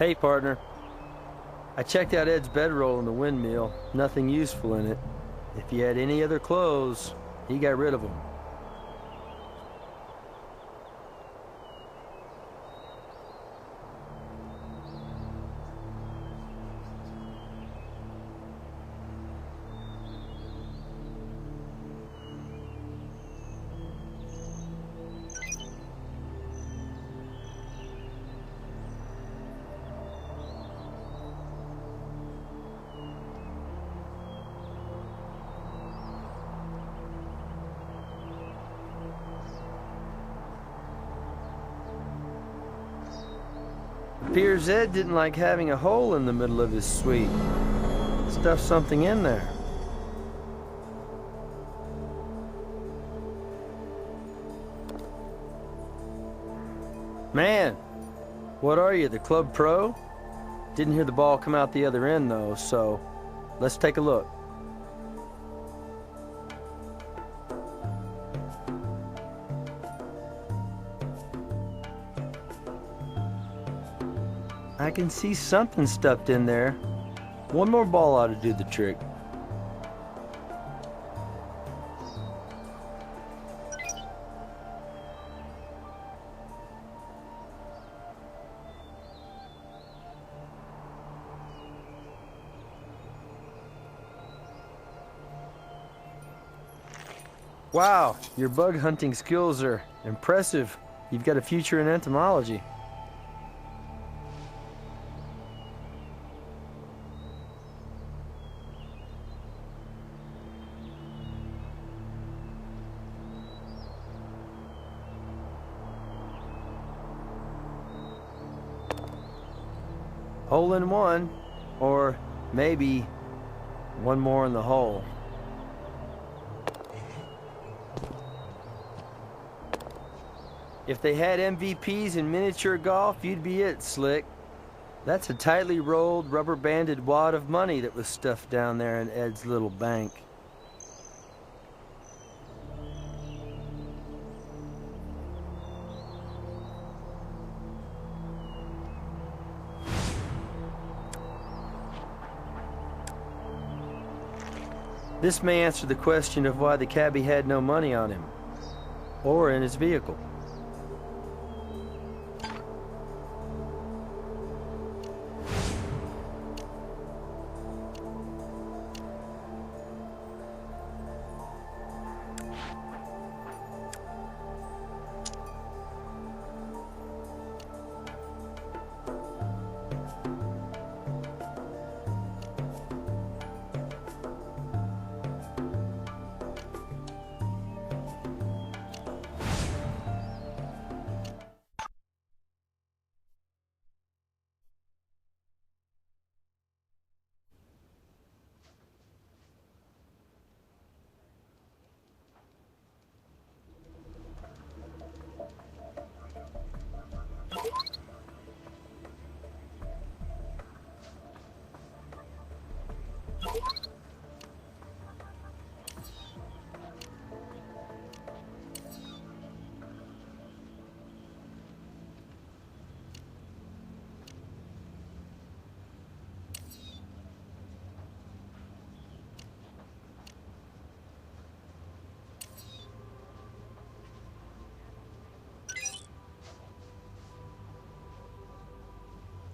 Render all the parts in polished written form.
Hey, partner. I checked out Ed's bedroll in the windmill. Nothing useful in it. If he had any other clothes, he got rid of them. Appears Ed didn't like having a hole in the middle of his suite. Stuffed something in there. Man, what are you, the club pro? Didn't hear the ball come out the other end though, so let's take a look. I can see something stuffed in there. One more ball ought to do the trick. Wow, your bug hunting skills are impressive. You've got a future in entomology. Hole in one, or maybe one more in the hole. If they had MVPs in miniature golf, you'd be it, Slick. That's a tightly rolled, rubber-banded wad of money that was stuffed down there in Ed's little bank. This may answer the question of why the cabbie had no money on him, or in his vehicle.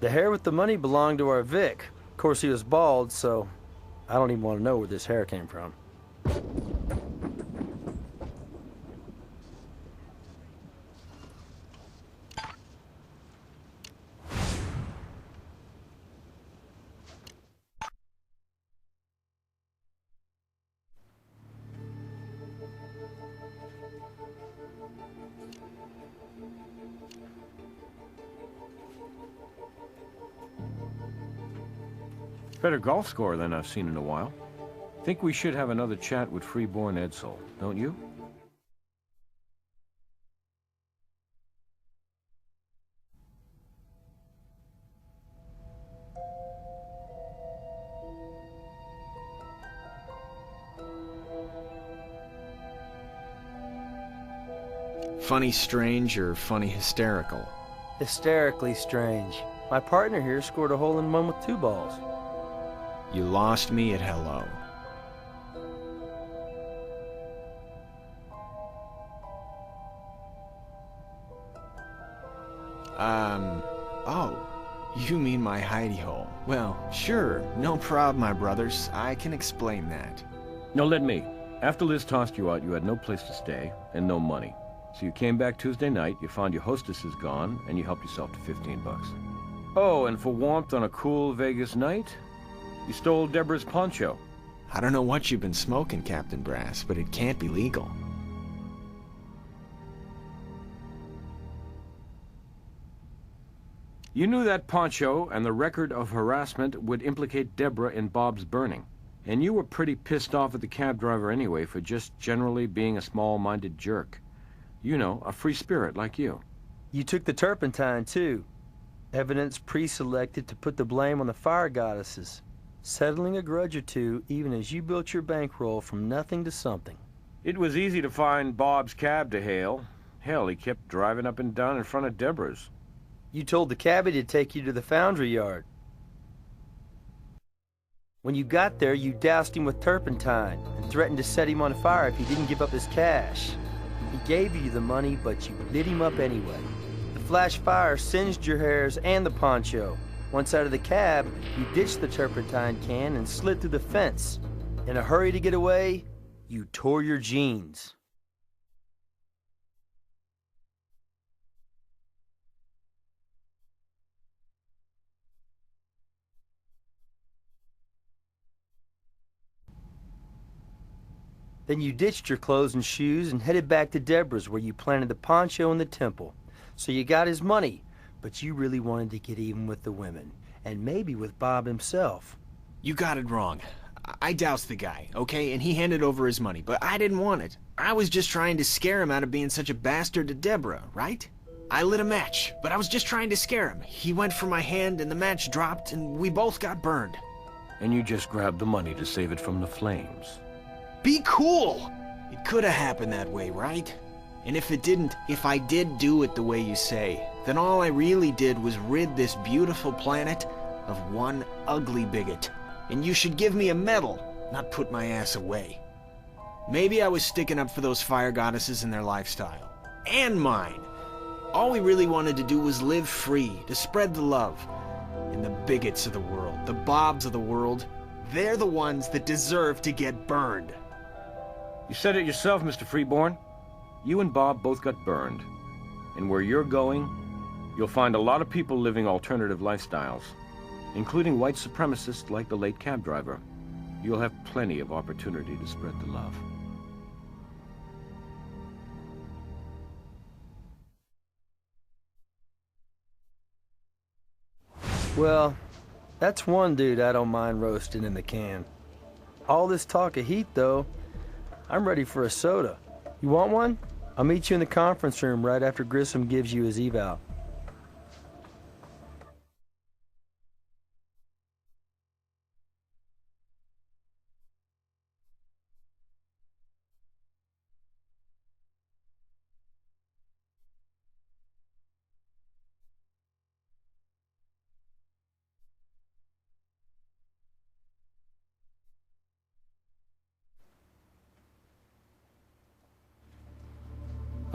The hair with the money belonged to our Vic. Of course, he was bald, so I don't even want to know where this hair came from. Better golf score than I've seen in a while. Think we should have another chat with Freeborn Edsel, don't you? Funny strange or funny hysterical? Hysterically strange. My partner here scored a hole-in-one with 2 balls. You lost me at hello. Oh, you mean my hidey hole. Well, sure, no problem, my brothers. I can explain that. No, let me. After Liz tossed you out, you had no place to stay and no money. So you came back Tuesday night, you found your hostess is gone, and you helped yourself to 15 bucks. Oh, and for warmth on a cool Vegas night, you stole Deborah's poncho. I don't know what you've been smoking, Captain Brass, but it can't be legal. You knew that poncho and the record of harassment would implicate Deborah in Bob's burning. And you were pretty pissed off at the cab driver anyway for just generally being a small-minded jerk. You know, a free spirit like you. You took the turpentine, too. Evidence pre-selected to put the blame on the fire goddesses. Settling a grudge or two even as you built your bankroll from nothing to something. It was easy to find Bob's cab to hail. Hell, he kept driving up and down in front of Deborah's. You told the cabbie to take you to the foundry yard. When you got there, you doused him with turpentine and threatened to set him on fire if he didn't give up his cash. He gave you the money, but you lit him up anyway. The flash fire singed your hairs and the poncho. Once out of the cab, you ditched the turpentine can and slid through the fence. In a hurry to get away, you tore your jeans. Then you ditched your clothes and shoes and headed back to Deborah's where you planted the poncho in the temple. So you got his money, but you really wanted to get even with the women, and maybe with Bob himself. You got it wrong. I doused the guy, okay, and he handed over his money, but I didn't want it. I was just trying to scare him out of being such a bastard to Deborah, right? I lit a match, but I was just trying to scare him. He went for my hand and the match dropped and we both got burned. And you just grabbed the money to save it from the flames. Be cool! It could have happened that way, right? And if it didn't, if I did do it the way you say, then all I really did was rid this beautiful planet of one ugly bigot. And you should give me a medal, not put my ass away. Maybe I was sticking up for those fire goddesses and their lifestyle. And mine! All we really wanted to do was live free, to spread the love. And the bigots of the world, the Bobs of the world, they're the ones that deserve to get burned. You said it yourself, Mr. Freeborn. You and Bob both got burned. And where you're going, you'll find a lot of people living alternative lifestyles, including white supremacists like the late cab driver. You'll have plenty of opportunity to spread the love. Well, that's one dude I don't mind roasting in the can. All this talk of heat, though, I'm ready for a soda. You want one? I'll meet you in the conference room right after Grissom gives you his eval.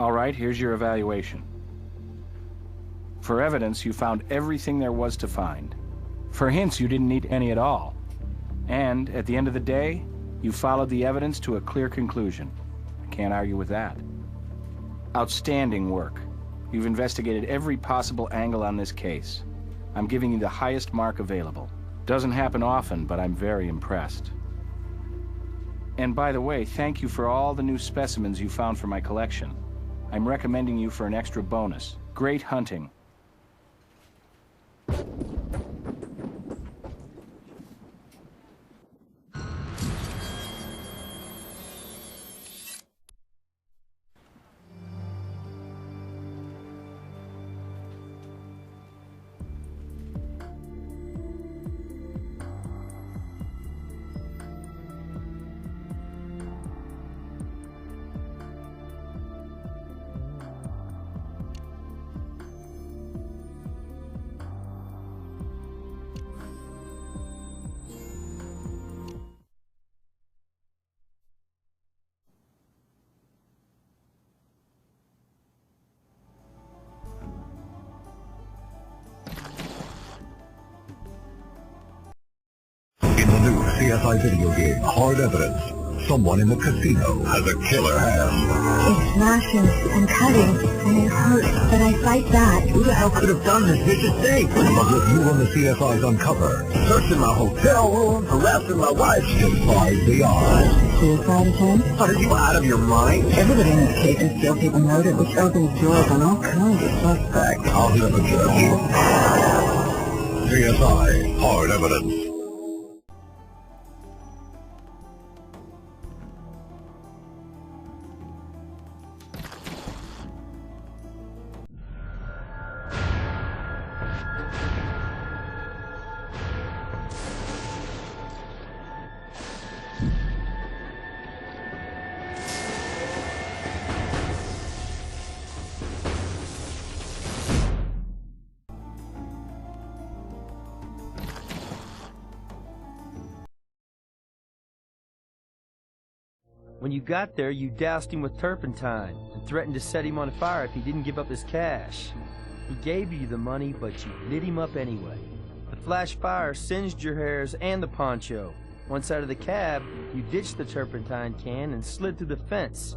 All right, here's your evaluation. For evidence, you found everything there was to find. For hints, you didn't need any at all. And, at the end of the day, you followed the evidence to a clear conclusion. I can't argue with that. Outstanding work. You've investigated every possible angle on this case. I'm giving you the highest mark available. Doesn't happen often, but I'm very impressed. And by the way, thank you for all the new specimens you found for my collection. I'm recommending you for an extra bonus. Great hunting. CSI video game, Hard Evidence. Someone in the casino has a killer hand. It slashes and cutting, and it hurts, but I fight back. Who the hell could have done this vicious thing? But with you on the CSI's uncover, searching my hotel room, harassing my wife, defies the odds. Suicide attempt? Are you out of your mind? Everybody in this case is guilty of murder, which opens doors on all kinds of suspects. I'll hit up a judge. CSI, Hard Evidence. When you got there, you doused him with turpentine and threatened to set him on fire if he didn't give up his cash. He gave you the money, but you lit him up anyway. The flash fire singed your hairs and the poncho. Once out of the cab, you ditched the turpentine can and slid through the fence.